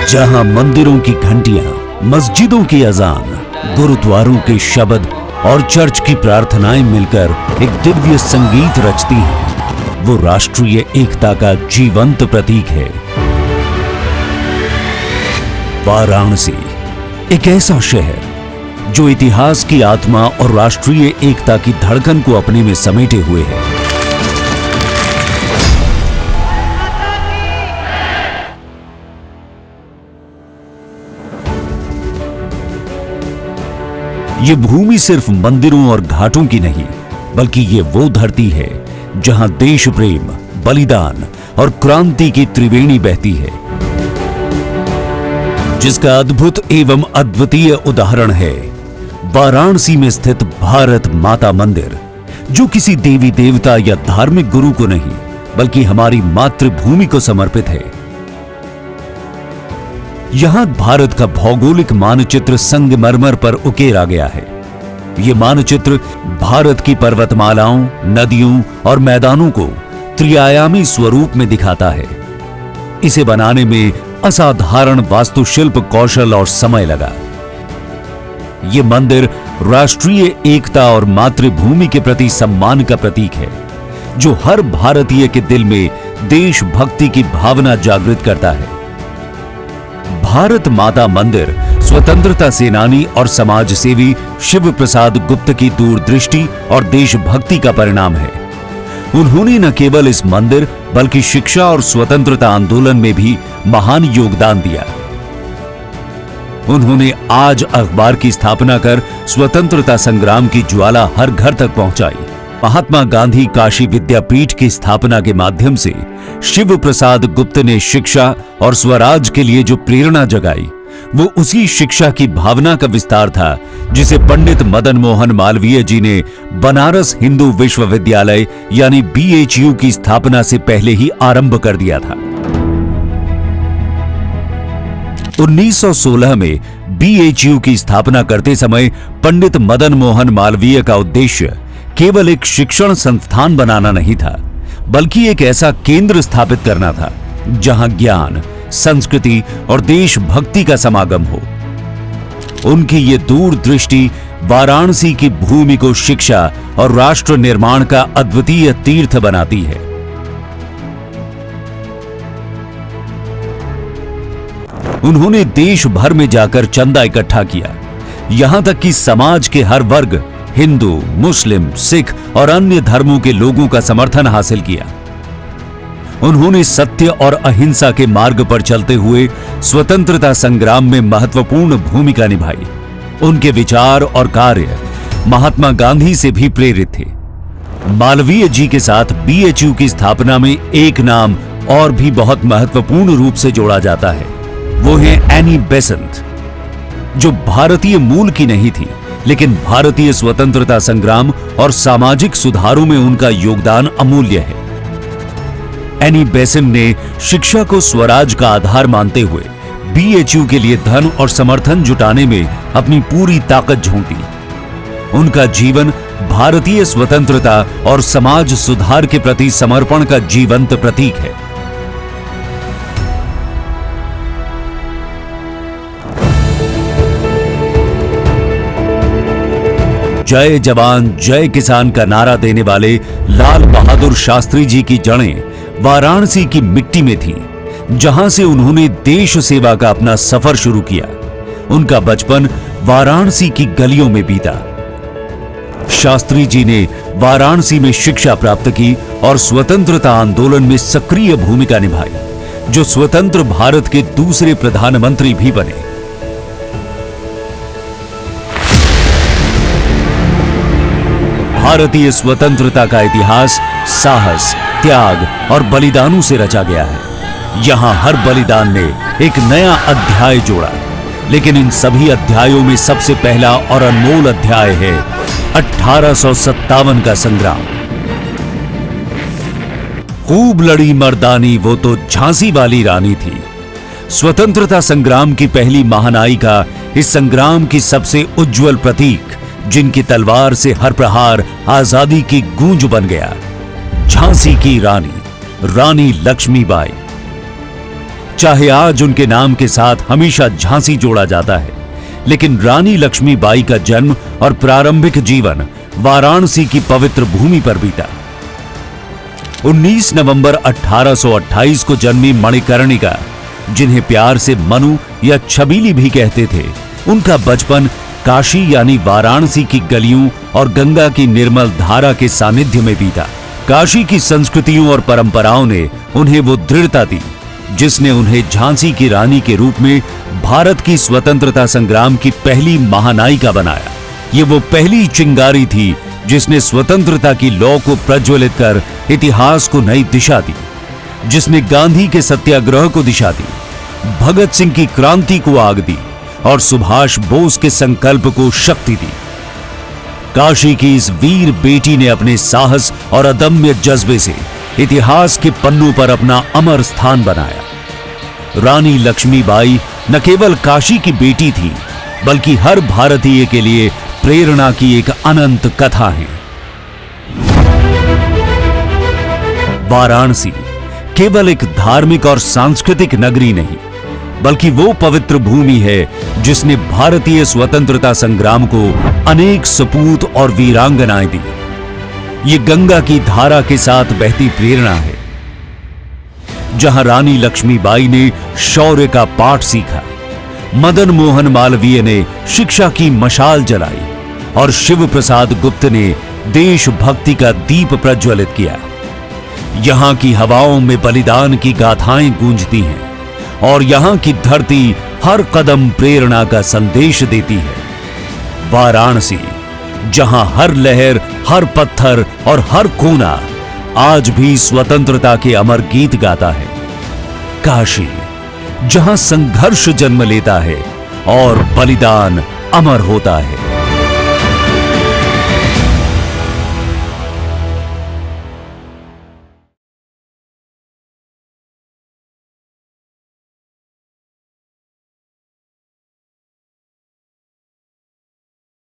जहां मंदिरों की घंटियां, मस्जिदों की अजान, गुरुद्वारों के शब्द और चर्च की प्रार्थनाएं मिलकर एक दिव्य संगीत रचती हैं, वो राष्ट्रीय एकता का जीवंत प्रतीक है। वाराणसी एक ऐसा शहर जो इतिहास की आत्मा और राष्ट्रीय एकता की धड़कन को अपने में समेटे हुए है। ये भूमि सिर्फ मंदिरों और घाटों की नहीं, बल्कि ये वो धरती है जहां देश प्रेम, बलिदान और क्रांति की त्रिवेणी बहती है, जिसका अद्भुत एवं अद्वितीय उदाहरण है वाराणसी में स्थित भारत माता मंदिर, जो किसी देवी देवता या धार्मिक गुरु को नहीं, बल्कि हमारी मातृभूमि को समर्पित है। यहां भारत का भौगोलिक मानचित्र संगमरमर पर उकेरा गया है। यह मानचित्र भारत की पर्वतमालाओं, नदियों और मैदानों को त्रिआयामी स्वरूप में दिखाता है। इसे बनाने में असाधारण वास्तुशिल्प कौशल और समय लगा। यह मंदिर राष्ट्रीय एकता और मातृभूमि के प्रति सम्मान का प्रतीक है, जो हर भारतीय के दिल में देशभक्ति की भावना जागृत करता है। भारत माता मंदिर स्वतंत्रता सेनानी और समाज सेवी शिव प्रसाद गुप्त की दूरदृष्टि और देशभक्ति का परिणाम है। उन्होंने न केवल इस मंदिर बल्कि शिक्षा और स्वतंत्रता आंदोलन में भी महान योगदान दिया। उन्होंने आज अखबार की स्थापना कर स्वतंत्रता संग्राम की ज्वाला हर घर तक पहुंचाई। महात्मा गांधी काशी विद्यापीठ की स्थापना के माध्यम से शिव प्रसाद गुप्त ने शिक्षा और स्वराज के लिए जो प्रेरणा जगाई, वो उसी शिक्षा की भावना का विस्तार था जिसे पंडित मदन मोहन मालवीय जी ने बनारस हिंदू विश्वविद्यालय यानी BHU की स्थापना से पहले ही आरंभ कर दिया था। 1916 में BHU की स्थापना करते समय पंडित मदन मोहन मालवीय का उद्देश्य केवल एक शिक्षण संस्थान बनाना नहीं था, बल्कि एक ऐसा केंद्र स्थापित करना था जहां ज्ञान, संस्कृति और देशभक्ति का समागम हो। उनकी ये दूरदृष्टि वाराणसी की भूमि को शिक्षा और राष्ट्र निर्माण का अद्वितीय तीर्थ बनाती है। उन्होंने देश भर में जाकर चंदा इकट्ठा किया, यहां तक कि समाज के हर वर्ग, हिंदू, मुस्लिम, सिख और अन्य धर्मों के लोगों का समर्थन हासिल किया। उन्होंने सत्य और अहिंसा के मार्ग पर चलते हुए स्वतंत्रता संग्राम में महत्वपूर्ण भूमिका निभाई। उनके विचार और कार्य महात्मा गांधी से भी प्रेरित थे। मालवीय जी के साथ BHU की स्थापना में एक नाम और भी बहुत महत्वपूर्ण रूप से जोड़ा जाता है, वो है एनी बेसेंट, जो भारतीय मूल की नहीं थी, लेकिन भारतीय स्वतंत्रता संग्राम और सामाजिक सुधारों में उनका योगदान अमूल्य है। एनी बेसेंट ने शिक्षा को स्वराज का आधार मानते हुए BHU के लिए धन और समर्थन जुटाने में अपनी पूरी ताकत झोंक दी। उनका जीवन भारतीय स्वतंत्रता और समाज सुधार के प्रति समर्पण का जीवंत प्रतीक है। जय जवान जय किसान का नारा देने वाले लाल बहादुर शास्त्री जी की जड़ें वाराणसी की मिट्टी में थीं, जहां से उन्होंने देश सेवा का अपना सफर शुरू किया। उनका बचपन वाराणसी की गलियों में बीता। शास्त्री जी ने वाराणसी में शिक्षा प्राप्त की और स्वतंत्रता आंदोलन में सक्रिय भूमिका निभाई, जो स्वतंत्र भारत के दूसरे प्रधानमंत्री भी बने। भारतीय स्वतंत्रता का इतिहास साहस, त्याग और बलिदानों से रचा गया है। यहां हर बलिदान ने एक नया अध्याय जोड़ा, लेकिन इन सभी अध्यायों में सबसे पहला और अनमोल अध्याय है 1857 का संग्राम। खूब लड़ी मर्दानी वो तो झांसी वाली रानी थी। स्वतंत्रता संग्राम की पहली महानायिका, इस संग्राम की सबसे उज्जवल प्रतीक, जिनकी तलवार से हर प्रहार आजादी की गूंज बन गया, झांसी की रानी, रानी लक्ष्मीबाई। चाहे आज उनके नाम के साथ हमेशा झांसी जोड़ा जाता है, लेकिन रानी लक्ष्मीबाई का जन्म और प्रारंभिक जीवन वाराणसी की पवित्र भूमि पर बीता। 19 नवंबर 1828 को जन्मी मणिकर्णिका, जिन्हें प्यार से मनु या छबीली भी कहते थे, उनका बचपन काशी यानी वाराणसी की गलियों और गंगा की निर्मल धारा के सानिध्य में बीता। काशी की संस्कृतियों और परंपराओं ने उन्हें वो दृढ़ता दी जिसने उन्हें झांसी की रानी के रूप में भारत की स्वतंत्रता संग्राम की पहली महानायिका बनाया। ये वो पहली चिंगारी थी जिसने स्वतंत्रता की लौ को प्रज्वलित कर इतिहास को नई दिशा दी, जिसने गांधी के सत्याग्रह को दिशा दी, भगत सिंह की क्रांति को आग दी और सुभाष बोस के संकल्प को शक्ति दी। काशी की इस वीर बेटी ने अपने साहस और अदम्य जज्बे से इतिहास के पन्नों पर अपना अमर स्थान बनाया। रानी लक्ष्मीबाई न केवल काशी की बेटी थी, बल्कि हर भारतीय के लिए प्रेरणा की एक अनंत कथा है। वाराणसी केवल एक धार्मिक और सांस्कृतिक नगरी नहीं, बल्कि वो पवित्र भूमि है जिसने भारतीय स्वतंत्रता संग्राम को अनेक सपूत और वीरांगनाएं दी। ये गंगा की धारा के साथ बहती प्रेरणा है, जहां रानी लक्ष्मीबाई ने शौर्य का पाठ सीखा, मदन मोहन मालवीय ने शिक्षा की मशाल जलाई और शिव प्रसाद गुप्त ने देशभक्ति का दीप प्रज्वलित किया। यहां की हवाओं में बलिदान की गाथाएं गूंजती हैं और यहां की धरती हर कदम प्रेरणा का संदेश देती है। वाराणसी, जहां हर लहर, हर पत्थर और हर कोना आज भी स्वतंत्रता के अमर गीत गाता है। काशी, जहां संघर्ष जन्म लेता है और बलिदान अमर होता है।